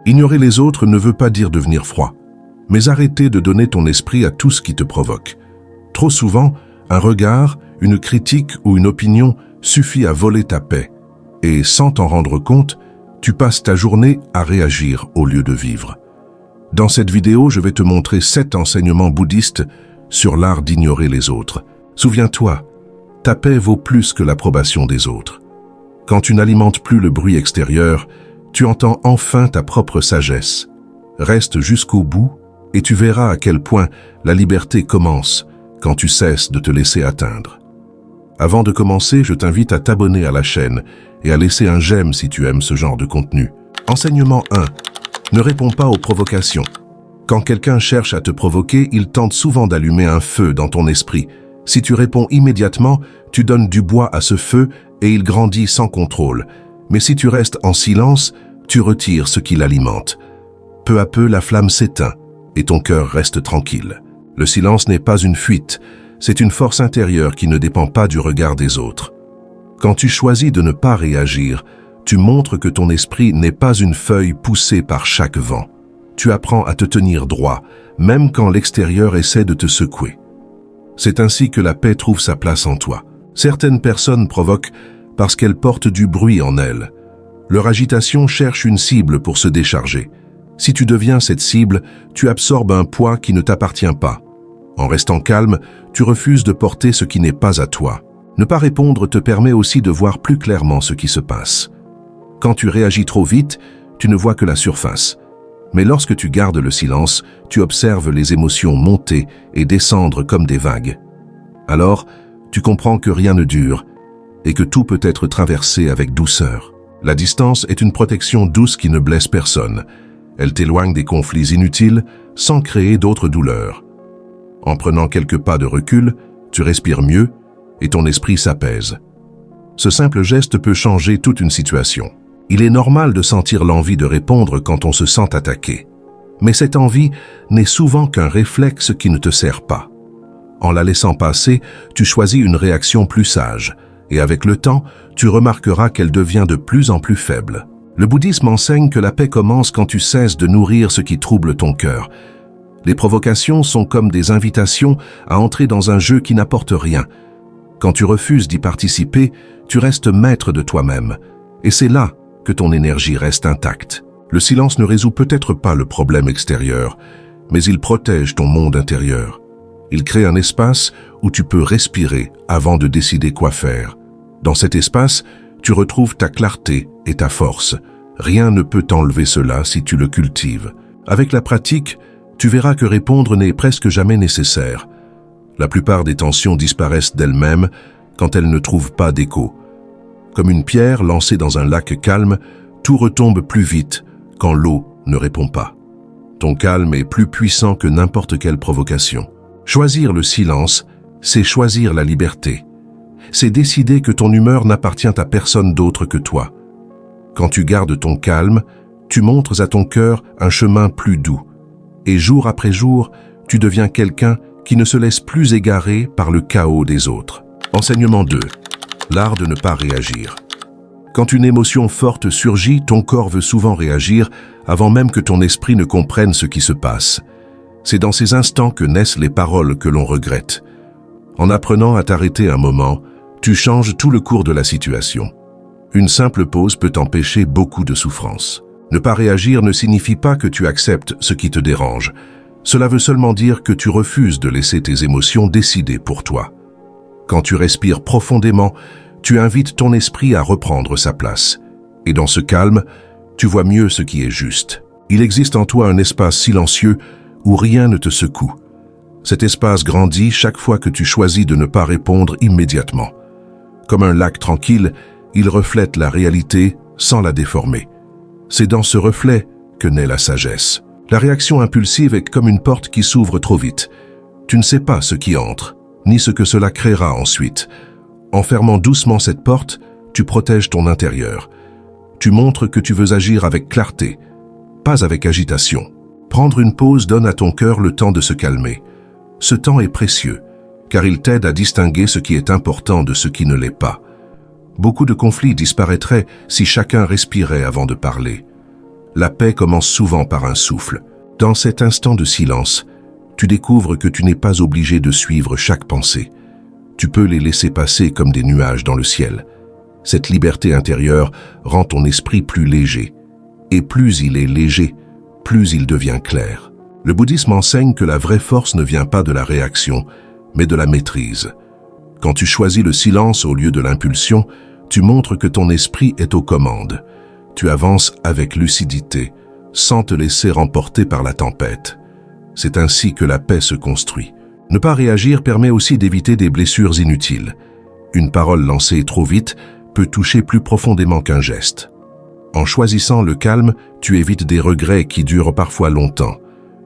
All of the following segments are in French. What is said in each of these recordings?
Ignorer les autres ne veut pas dire devenir froid, mais arrêter de donner ton esprit à tout ce qui te provoque. Trop souvent, un regard, une critique ou une opinion suffit à voler ta paix. Et sans t'en rendre compte, tu passes ta journée à réagir au lieu de vivre. Dans cette vidéo, je vais te montrer 7 enseignements bouddhistes sur l'art d'ignorer les autres. Souviens-toi, ta paix vaut plus que l'approbation des autres. Quand tu n'alimentes plus le bruit extérieur, tu entends enfin ta propre sagesse. Reste jusqu'au bout et tu verras à quel point la liberté commence quand tu cesses de te laisser atteindre. Avant de commencer, je t'invite à t'abonner à la chaîne et à laisser un j'aime si tu aimes ce genre de contenu. Enseignement 1. Ne réponds pas aux provocations. Quand quelqu'un cherche à te provoquer, il tente souvent d'allumer un feu dans ton esprit. Si tu réponds immédiatement, tu donnes du bois à ce feu et il grandit sans contrôle. Mais si tu restes en silence, tu retires ce qui l'alimente. Peu à peu, la flamme s'éteint et ton cœur reste tranquille. Le silence n'est pas une fuite, c'est une force intérieure qui ne dépend pas du regard des autres. Quand tu choisis de ne pas réagir, tu montres que ton esprit n'est pas une feuille poussée par chaque vent. Tu apprends à te tenir droit, même quand l'extérieur essaie de te secouer. C'est ainsi que la paix trouve sa place en toi. Certaines personnes provoquent parce qu'elles portent du bruit en elles. Leur agitation cherche une cible pour se décharger. Si tu deviens cette cible, tu absorbes un poids qui ne t'appartient pas. En restant calme, tu refuses de porter ce qui n'est pas à toi. Ne pas répondre te permet aussi de voir plus clairement ce qui se passe. Quand tu réagis trop vite, tu ne vois que la surface. Mais lorsque tu gardes le silence, tu observes les émotions monter et descendre comme des vagues. Alors, tu comprends que rien ne dure et que tout peut être traversé avec douceur. La distance est une protection douce qui ne blesse personne. Elle t'éloigne des conflits inutiles sans créer d'autres douleurs. En prenant quelques pas de recul, tu respires mieux et ton esprit s'apaise. Ce simple geste peut changer toute une situation. Il est normal de sentir l'envie de répondre quand on se sent attaqué. Mais cette envie n'est souvent qu'un réflexe qui ne te sert pas. En la laissant passer, tu choisis une réaction plus sage, et avec le temps, tu remarqueras qu'elle devient de plus en plus faible. Le bouddhisme enseigne que la paix commence quand tu cesses de nourrir ce qui trouble ton cœur. Les provocations sont comme des invitations à entrer dans un jeu qui n'apporte rien. Quand tu refuses d'y participer, tu restes maître de toi-même, et c'est là que ton énergie reste intacte. Le silence ne résout peut-être pas le problème extérieur, mais il protège ton monde intérieur. Il crée un espace où tu peux respirer avant de décider quoi faire. Dans cet espace, tu retrouves ta clarté et ta force. Rien ne peut t'enlever cela si tu le cultives. Avec la pratique, tu verras que répondre n'est presque jamais nécessaire. La plupart des tensions disparaissent d'elles-mêmes quand elles ne trouvent pas d'écho. Comme une pierre lancée dans un lac calme, tout retombe plus vite quand l'eau ne répond pas. Ton calme est plus puissant que n'importe quelle provocation. Choisir le silence, c'est choisir la liberté. C'est décider que ton humeur n'appartient à personne d'autre que toi. Quand tu gardes ton calme, tu montres à ton cœur un chemin plus doux. Et jour après jour, tu deviens quelqu'un qui ne se laisse plus égarer par le chaos des autres. Enseignement 2. L'art de ne pas réagir. Quand une émotion forte surgit, ton corps veut souvent réagir avant même que ton esprit ne comprenne ce qui se passe. C'est dans ces instants que naissent les paroles que l'on regrette. En apprenant à t'arrêter un moment, tu changes tout le cours de la situation. Une simple pause peut empêcher beaucoup de souffrance. Ne pas réagir ne signifie pas que tu acceptes ce qui te dérange. Cela veut seulement dire que tu refuses de laisser tes émotions décider pour toi. Quand tu respires profondément, tu invites ton esprit à reprendre sa place. Et dans ce calme, tu vois mieux ce qui est juste. Il existe en toi un espace silencieux où rien ne te secoue. Cet espace grandit chaque fois que tu choisis de ne pas répondre immédiatement. Comme un lac tranquille, il reflète la réalité sans la déformer. C'est dans ce reflet que naît la sagesse. La réaction impulsive est comme une porte qui s'ouvre trop vite. Tu ne sais pas ce qui entre, ni ce que cela créera ensuite. En fermant doucement cette porte, tu protèges ton intérieur. Tu montres que tu veux agir avec clarté, pas avec agitation. Prendre une pause donne à ton cœur le temps de se calmer. Ce temps est précieux, car il t'aide à distinguer ce qui est important de ce qui ne l'est pas. Beaucoup de conflits disparaîtraient si chacun respirait avant de parler. La paix commence souvent par un souffle. Dans cet instant de silence, tu découvres que tu n'es pas obligé de suivre chaque pensée. Tu peux les laisser passer comme des nuages dans le ciel. Cette liberté intérieure rend ton esprit plus léger. Et plus il est léger, plus il devient clair. Le bouddhisme enseigne que la vraie force ne vient pas de la réaction, mais de la maîtrise. Quand tu choisis le silence au lieu de l'impulsion, tu montres que ton esprit est aux commandes. Tu avances avec lucidité, sans te laisser remporter par la tempête. C'est ainsi que la paix se construit. Ne pas réagir permet aussi d'éviter des blessures inutiles. Une parole lancée trop vite peut toucher plus profondément qu'un geste. En choisissant le calme, tu évites des regrets qui durent parfois longtemps.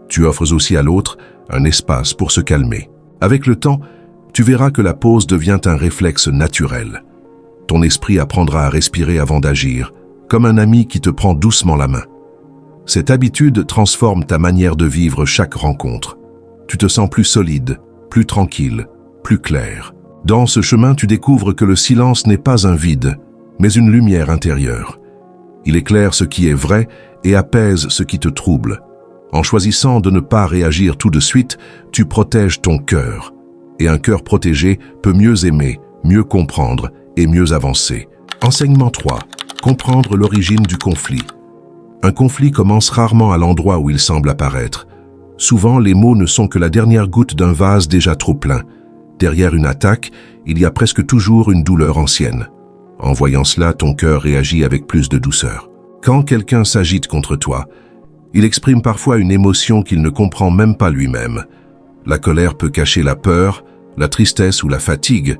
Tu offres aussi à l'autre un espace pour se calmer. Avec le temps, tu verras que la pause devient un réflexe naturel. Ton esprit apprendra à respirer avant d'agir, comme un ami qui te prend doucement la main. Cette habitude transforme ta manière de vivre chaque rencontre. Tu te sens plus solide, plus tranquille, plus clair. Dans ce chemin, tu découvres que le silence n'est pas un vide, mais une lumière intérieure. Il éclaire ce qui est vrai et apaise ce qui te trouble. En choisissant de ne pas réagir tout de suite, tu protèges ton cœur. Et un cœur protégé peut mieux aimer, mieux comprendre et mieux avancer. Enseignement 3. Comprendre l'origine du conflit. Un conflit commence rarement à l'endroit où il semble apparaître. Souvent, les mots ne sont que la dernière goutte d'un vase déjà trop plein. Derrière une attaque, il y a presque toujours une douleur ancienne. En voyant cela, ton cœur réagit avec plus de douceur. Quand quelqu'un s'agite contre toi, il exprime parfois une émotion qu'il ne comprend même pas lui-même. La colère peut cacher la peur, la tristesse ou la fatigue.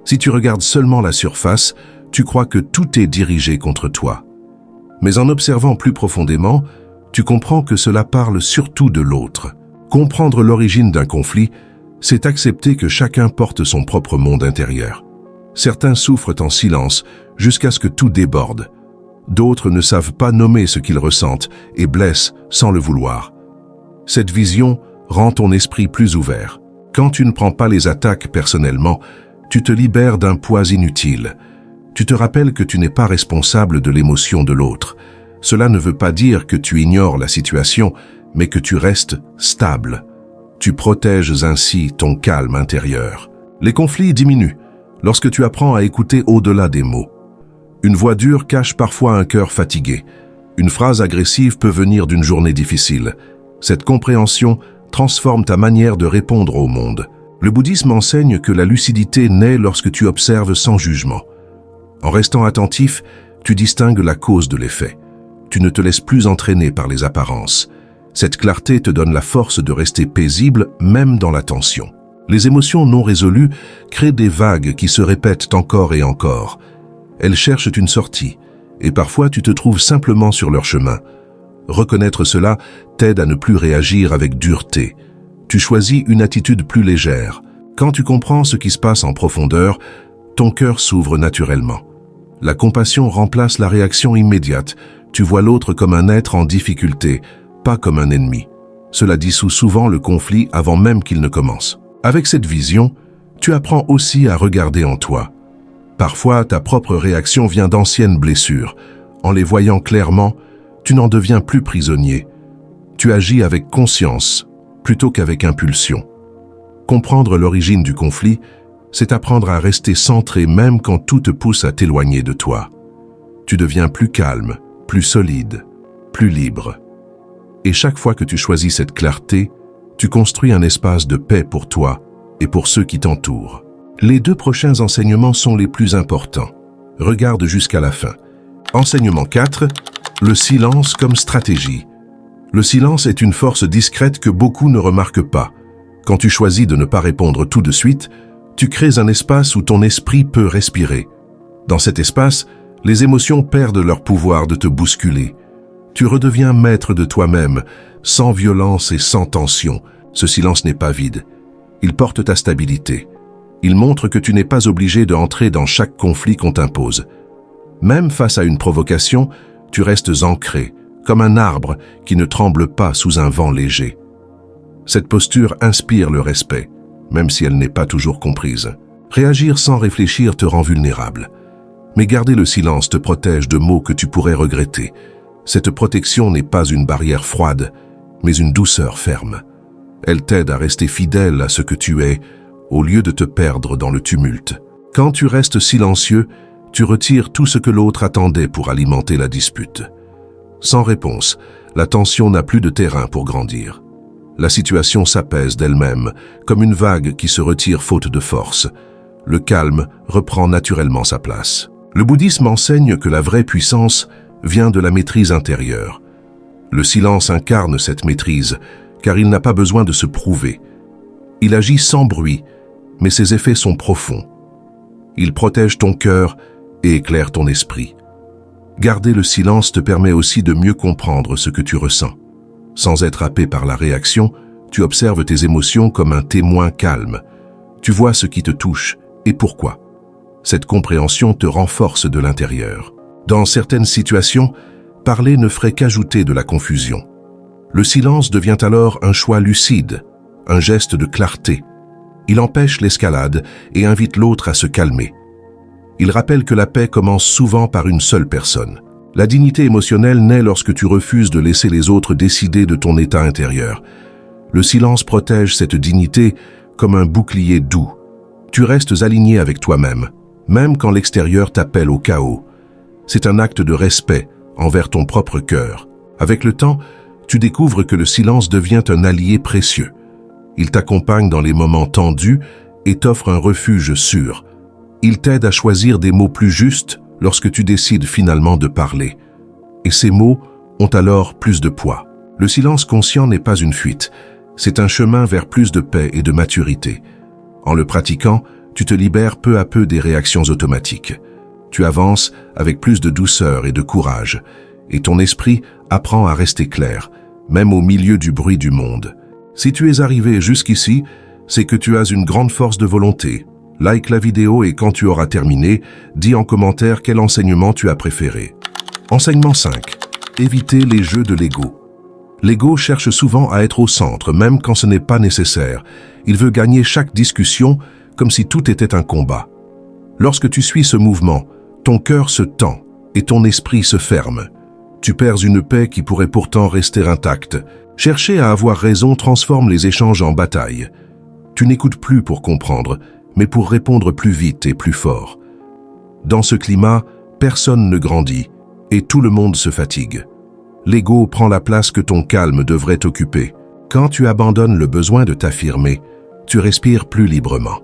Si tu regardes seulement la surface, tu crois que tout est dirigé contre toi. Mais en observant plus profondément, tu comprends que cela parle surtout de l'autre. Comprendre l'origine d'un conflit, c'est accepter que chacun porte son propre monde intérieur. Certains souffrent en silence jusqu'à ce que tout déborde. D'autres ne savent pas nommer ce qu'ils ressentent et blessent sans le vouloir. Cette vision rend ton esprit plus ouvert. Quand tu ne prends pas les attaques personnellement, tu te libères d'un poids inutile. Tu te rappelles que tu n'es pas responsable de l'émotion de l'autre. Cela ne veut pas dire que tu ignores la situation, mais que tu restes stable. Tu protèges ainsi ton calme intérieur. Les conflits diminuent lorsque tu apprends à écouter au-delà des mots. Une voix dure cache parfois un cœur fatigué. Une phrase agressive peut venir d'une journée difficile. Cette compréhension transforme ta manière de répondre au monde. Le bouddhisme enseigne que la lucidité naît lorsque tu observes sans jugement. En restant attentif, tu distingues la cause de l'effet. Tu ne te laisses plus entraîner par les apparences. Cette clarté te donne la force de rester paisible même dans la tension. Les émotions non résolues créent des vagues qui se répètent encore et encore. Elles cherchent une sortie, et parfois tu te trouves simplement sur leur chemin. Reconnaître cela t'aide à ne plus réagir avec dureté. Tu choisis une attitude plus légère. Quand tu comprends ce qui se passe en profondeur, ton cœur s'ouvre naturellement. La compassion remplace la réaction immédiate. Tu vois l'autre comme un être en difficulté, pas comme un ennemi. Cela dissout souvent le conflit avant même qu'il ne commence. Avec cette vision, tu apprends aussi à regarder en toi. Parfois, ta propre réaction vient d'anciennes blessures. En les voyant clairement, tu n'en deviens plus prisonnier. Tu agis avec conscience, plutôt qu'avec impulsion. Comprendre l'origine du conflit, c'est apprendre à rester centré même quand tout te pousse à t'éloigner de toi. Tu deviens plus calme, plus solide, plus libre. Et chaque fois que tu choisis cette clarté, tu construis un espace de paix pour toi et pour ceux qui t'entourent. Les 2 prochains enseignements sont les plus importants. Regarde jusqu'à la fin. Enseignement 4, le silence comme stratégie. Le silence est une force discrète que beaucoup ne remarquent pas. Quand tu choisis de ne pas répondre tout de suite, tu crées un espace où ton esprit peut respirer. Dans cet espace, les émotions perdent leur pouvoir de te bousculer. Tu redeviens maître de toi-même, sans violence et sans tension. Ce silence n'est pas vide. Il porte ta stabilité. Il montre que tu n'es pas obligé d'entrer dans chaque conflit qu'on t'impose. Même face à une provocation, tu restes ancré, comme un arbre qui ne tremble pas sous un vent léger. Cette posture inspire le respect, même si elle n'est pas toujours comprise. Réagir sans réfléchir te rend vulnérable. Mais garder le silence te protège de mots que tu pourrais regretter. Cette protection n'est pas une barrière froide, mais une douceur ferme. Elle t'aide à rester fidèle à ce que tu es, au lieu de te perdre dans le tumulte. Quand tu restes silencieux, tu retires tout ce que l'autre attendait pour alimenter la dispute. Sans réponse, la tension n'a plus de terrain pour grandir. La situation s'apaise d'elle-même, comme une vague qui se retire faute de force. Le calme reprend naturellement sa place. Le bouddhisme enseigne que la vraie puissance vient de la maîtrise intérieure. Le silence incarne cette maîtrise, car il n'a pas besoin de se prouver. Il agit sans bruit, mais ses effets sont profonds. Il protège ton cœur et éclaire ton esprit. Garder le silence te permet aussi de mieux comprendre ce que tu ressens. Sans être happé par la réaction, tu observes tes émotions comme un témoin calme. Tu vois ce qui te touche et pourquoi. Cette compréhension te renforce de l'intérieur. Dans certaines situations, parler ne ferait qu'ajouter de la confusion. Le silence devient alors un choix lucide, un geste de clarté. Il empêche l'escalade et invite l'autre à se calmer. Il rappelle que la paix commence souvent par une seule personne. La dignité émotionnelle naît lorsque tu refuses de laisser les autres décider de ton état intérieur. Le silence protège cette dignité comme un bouclier doux. Tu restes aligné avec toi-même, même quand l'extérieur t'appelle au chaos. C'est un acte de respect envers ton propre cœur. Avec le temps, tu découvres que le silence devient un allié précieux. Il t'accompagne dans les moments tendus et t'offre un refuge sûr. Il t'aide à choisir des mots plus justes lorsque tu décides finalement de parler. Et ces mots ont alors plus de poids. Le silence conscient n'est pas une fuite, c'est un chemin vers plus de paix et de maturité. En le pratiquant, tu te libères peu à peu des réactions automatiques. Tu avances avec plus de douceur et de courage, et ton esprit apprend à rester clair, même au milieu du bruit du monde. Si tu es arrivé jusqu'ici, c'est que tu as une grande force de volonté. Like la vidéo et quand tu auras terminé, dis en commentaire quel enseignement tu as préféré. Enseignement 5. Éviter les jeux de l'ego. L'ego cherche souvent à être au centre, même quand ce n'est pas nécessaire. Il veut gagner chaque discussion comme si tout était un combat. Lorsque tu suis ce mouvement, ton cœur se tend et ton esprit se ferme. Tu perds une paix qui pourrait pourtant rester intacte. Chercher à avoir raison transforme les échanges en bataille. Tu n'écoutes plus pour comprendre, mais pour répondre plus vite et plus fort. Dans ce climat, personne ne grandit et tout le monde se fatigue. L'ego prend la place que ton calme devrait occuper. Quand tu abandonnes le besoin de t'affirmer, tu respires plus librement.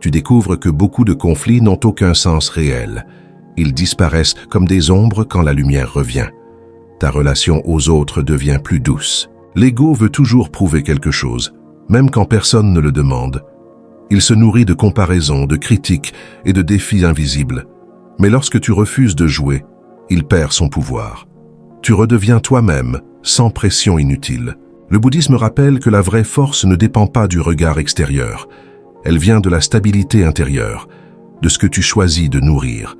Tu découvres que beaucoup de conflits n'ont aucun sens réel. Ils disparaissent comme des ombres quand la lumière revient. Ta relation aux autres devient plus douce. L'ego veut toujours prouver quelque chose, même quand personne ne le demande. Il se nourrit de comparaisons, de critiques et de défis invisibles. Mais lorsque tu refuses de jouer, il perd son pouvoir. Tu redeviens toi-même, sans pression inutile. Le bouddhisme rappelle que la vraie force ne dépend pas du regard extérieur. Elle vient de la stabilité intérieure, de ce que tu choisis de nourrir.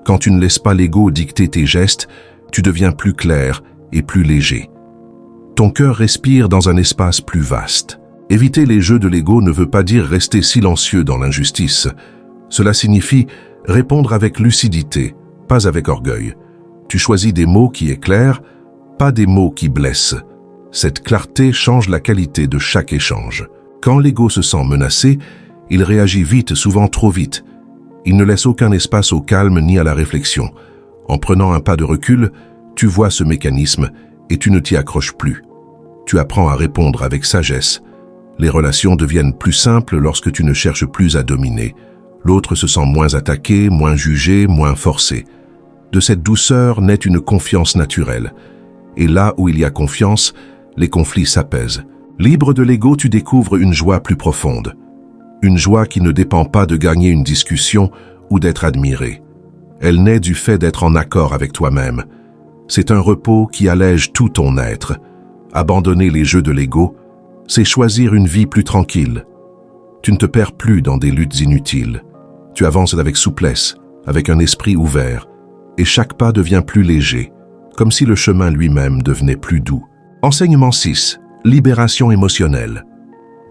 Quand tu ne laisses pas l'ego dicter tes gestes, tu deviens plus clair et plus léger. Ton cœur respire dans un espace plus vaste. Éviter les jeux de l'ego ne veut pas dire rester silencieux dans l'injustice. Cela signifie répondre avec lucidité, pas avec orgueil. Tu choisis des mots qui éclairent, pas des mots qui blessent. Cette clarté change la qualité de chaque échange. Quand l'ego se sent menacé, il réagit vite, souvent trop vite. Il ne laisse aucun espace au calme ni à la réflexion. En prenant un pas de recul, tu vois ce mécanisme et tu ne t'y accroches plus. Tu apprends à répondre avec sagesse. Les relations deviennent plus simples lorsque tu ne cherches plus à dominer. L'autre se sent moins attaqué, moins jugé, moins forcé. De cette douceur naît une confiance naturelle. Et là où il y a confiance, les conflits s'apaisent. Libre de l'ego, tu découvres une joie plus profonde. Une joie qui ne dépend pas de gagner une discussion ou d'être admiré. Elle naît du fait d'être en accord avec toi-même. C'est un repos qui allège tout ton être. Abandonner les jeux de l'ego, c'est choisir une vie plus tranquille. Tu ne te perds plus dans des luttes inutiles. Tu avances avec souplesse, avec un esprit ouvert, et chaque pas devient plus léger, comme si le chemin lui-même devenait plus doux. Enseignement 6. Libération émotionnelle.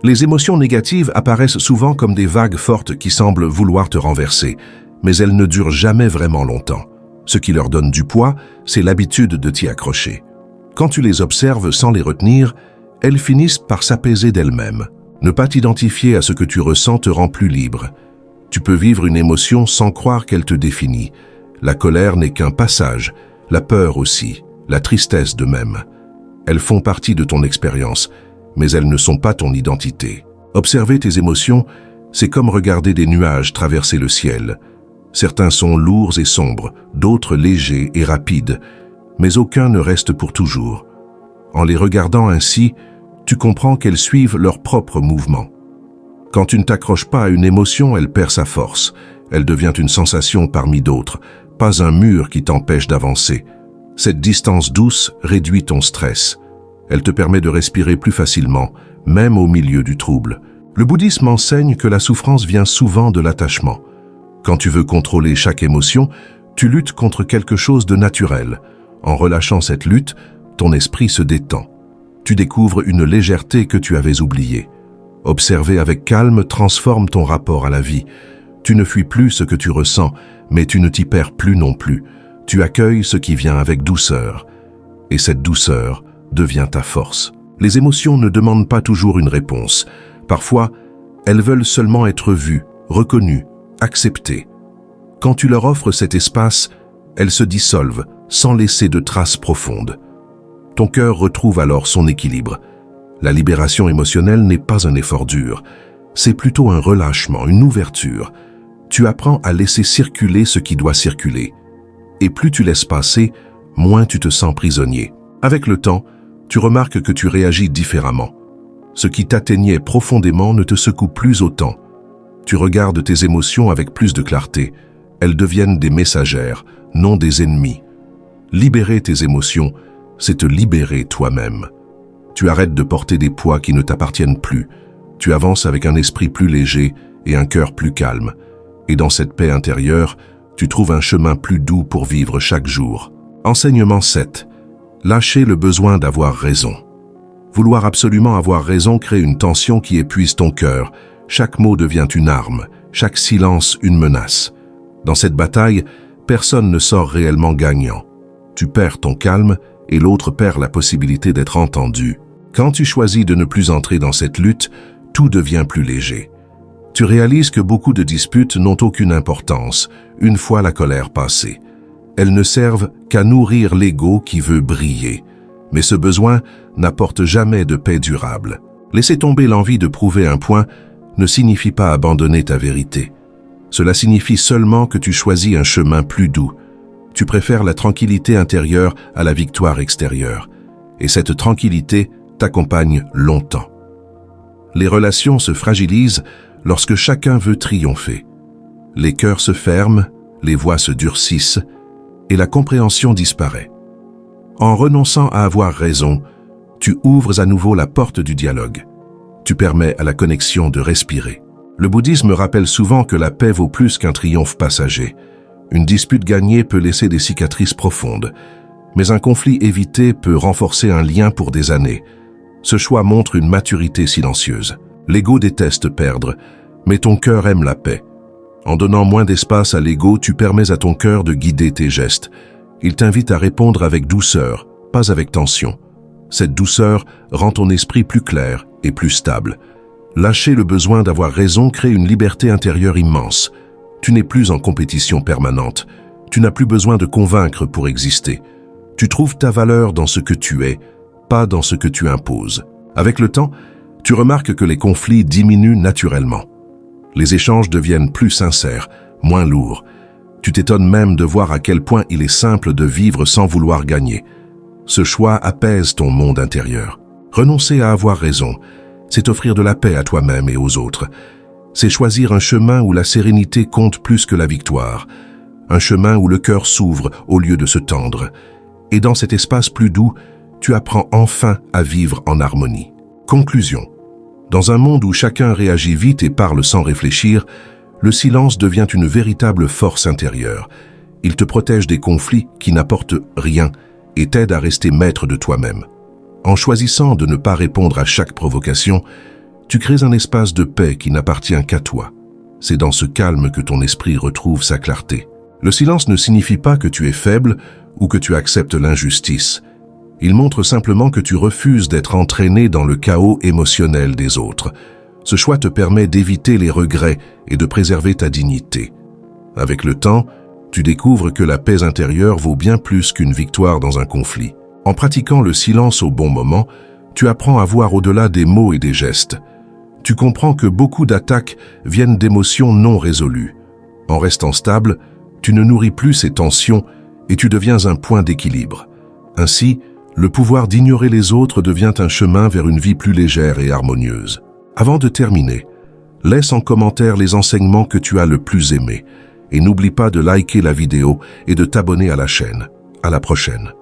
Les émotions négatives apparaissent souvent comme des vagues fortes qui semblent vouloir te renverser, mais elles ne durent jamais vraiment longtemps. Ce qui leur donne du poids, c'est l'habitude de t'y accrocher. Quand tu les observes sans les retenir, elles finissent par s'apaiser d'elles-mêmes. Ne pas t'identifier à ce que tu ressens te rend plus libre. Tu peux vivre une émotion sans croire qu'elle te définit. La colère n'est qu'un passage, la peur aussi, la tristesse de même. Elles font partie de ton expérience, mais elles ne sont pas ton identité. Observer tes émotions, c'est comme regarder des nuages traverser le ciel. Certains sont lourds et sombres, d'autres légers et rapides, mais aucun ne reste pour toujours. En les regardant ainsi, tu comprends qu'elles suivent leur propre mouvement. Quand tu ne t'accroches pas à une émotion, elle perd sa force. Elle devient une sensation parmi d'autres, pas un mur qui t'empêche d'avancer. Cette distance douce réduit ton stress. Elle te permet de respirer plus facilement, même au milieu du trouble. Le bouddhisme enseigne que la souffrance vient souvent de l'attachement. Quand tu veux contrôler chaque émotion, tu luttes contre quelque chose de naturel. En relâchant cette lutte, ton esprit se détend. Tu découvres une légèreté que tu avais oubliée. Observer avec calme transforme ton rapport à la vie. Tu ne fuis plus ce que tu ressens, mais tu ne t'y perds plus non plus. Tu accueilles ce qui vient avec douceur. Et cette douceur devient ta force. Les émotions ne demandent pas toujours une réponse. Parfois, elles veulent seulement être vues, reconnues, acceptées. Quand tu leur offres cet espace, elles se dissolvent sans laisser de traces profondes. Ton cœur retrouve alors son équilibre. La libération émotionnelle n'est pas un effort dur. C'est plutôt un relâchement, une ouverture. Tu apprends à laisser circuler ce qui doit circuler. Et plus tu laisses passer, moins tu te sens prisonnier. Avec le temps, tu remarques que tu réagis différemment. Ce qui t'atteignait profondément ne te secoue plus autant. Tu regardes tes émotions avec plus de clarté. Elles deviennent des messagères, non des ennemis. Libérer tes émotions, c'est te libérer toi-même. Tu arrêtes de porter des poids qui ne t'appartiennent plus. Tu avances avec un esprit plus léger et un cœur plus calme. Et dans cette paix intérieure, tu trouves un chemin plus doux pour vivre chaque jour. Enseignement 7. Lâcher le besoin d'avoir raison. Vouloir absolument avoir raison crée une tension qui épuise ton cœur. Chaque mot devient une arme, chaque silence une menace. Dans cette bataille, personne ne sort réellement gagnant. Tu perds ton calme et l'autre perd la possibilité d'être entendu. Quand tu choisis de ne plus entrer dans cette lutte, tout devient plus léger. Tu réalises que beaucoup de disputes n'ont aucune importance, une fois la colère passée. Elles ne servent qu'à nourrir l'ego qui veut briller. Mais ce besoin n'apporte jamais de paix durable. Laisser tomber l'envie de prouver un point ne signifie pas abandonner ta vérité. Cela signifie seulement que tu choisis un chemin plus doux. Tu préfères la tranquillité intérieure à la victoire extérieure. Et cette tranquillité t'accompagne longtemps. Les relations se fragilisent lorsque chacun veut triompher. Les cœurs se ferment, les voix se durcissent et la compréhension disparaît. En renonçant à avoir raison, tu ouvres à nouveau la porte du dialogue. Tu permets à la connexion de respirer. Le bouddhisme rappelle souvent que la paix vaut plus qu'un triomphe passager. Une dispute gagnée peut laisser des cicatrices profondes, mais un conflit évité peut renforcer un lien pour des années. Ce choix montre une maturité silencieuse. L'ego déteste perdre, mais ton cœur aime la paix. En donnant moins d'espace à l'ego, tu permets à ton cœur de guider tes gestes. Il t'invite à répondre avec douceur, pas avec tension. Cette douceur rend ton esprit plus clair et plus stable. Lâcher le besoin d'avoir raison crée une liberté intérieure immense. Tu n'es plus en compétition permanente. Tu n'as plus besoin de convaincre pour exister. Tu trouves ta valeur dans ce que tu es, pas dans ce que tu imposes. Avec le temps, tu remarques que les conflits diminuent naturellement. Les échanges deviennent plus sincères, moins lourds. Tu t'étonnes même de voir à quel point il est simple de vivre sans vouloir gagner. Ce choix apaise ton monde intérieur. Renoncer à avoir raison, c'est offrir de la paix à toi-même et aux autres. C'est choisir un chemin où la sérénité compte plus que la victoire. Un chemin où le cœur s'ouvre au lieu de se tendre. Et dans cet espace plus doux, tu apprends enfin à vivre en harmonie. Conclusion. Dans un monde où chacun réagit vite et parle sans réfléchir, le silence devient une véritable force intérieure. Il te protège des conflits qui n'apportent rien et t'aide à rester maître de toi-même. En choisissant de ne pas répondre à chaque provocation, tu crées un espace de paix qui n'appartient qu'à toi. C'est dans ce calme que ton esprit retrouve sa clarté. Le silence ne signifie pas que tu es faible ou que tu acceptes l'injustice. Il montre simplement que tu refuses d'être entraîné dans le chaos émotionnel des autres. Ce choix te permet d'éviter les regrets et de préserver ta dignité. Avec le temps, tu découvres que la paix intérieure vaut bien plus qu'une victoire dans un conflit. En pratiquant le silence au bon moment, tu apprends à voir au-delà des mots et des gestes. Tu comprends que beaucoup d'attaques viennent d'émotions non résolues. En restant stable, tu ne nourris plus ces tensions et tu deviens un point d'équilibre. Ainsi, le pouvoir d'ignorer les autres devient un chemin vers une vie plus légère et harmonieuse. Avant de terminer, laisse en commentaire les enseignements que tu as le plus aimés et n'oublie pas de liker la vidéo et de t'abonner à la chaîne. À la prochaine.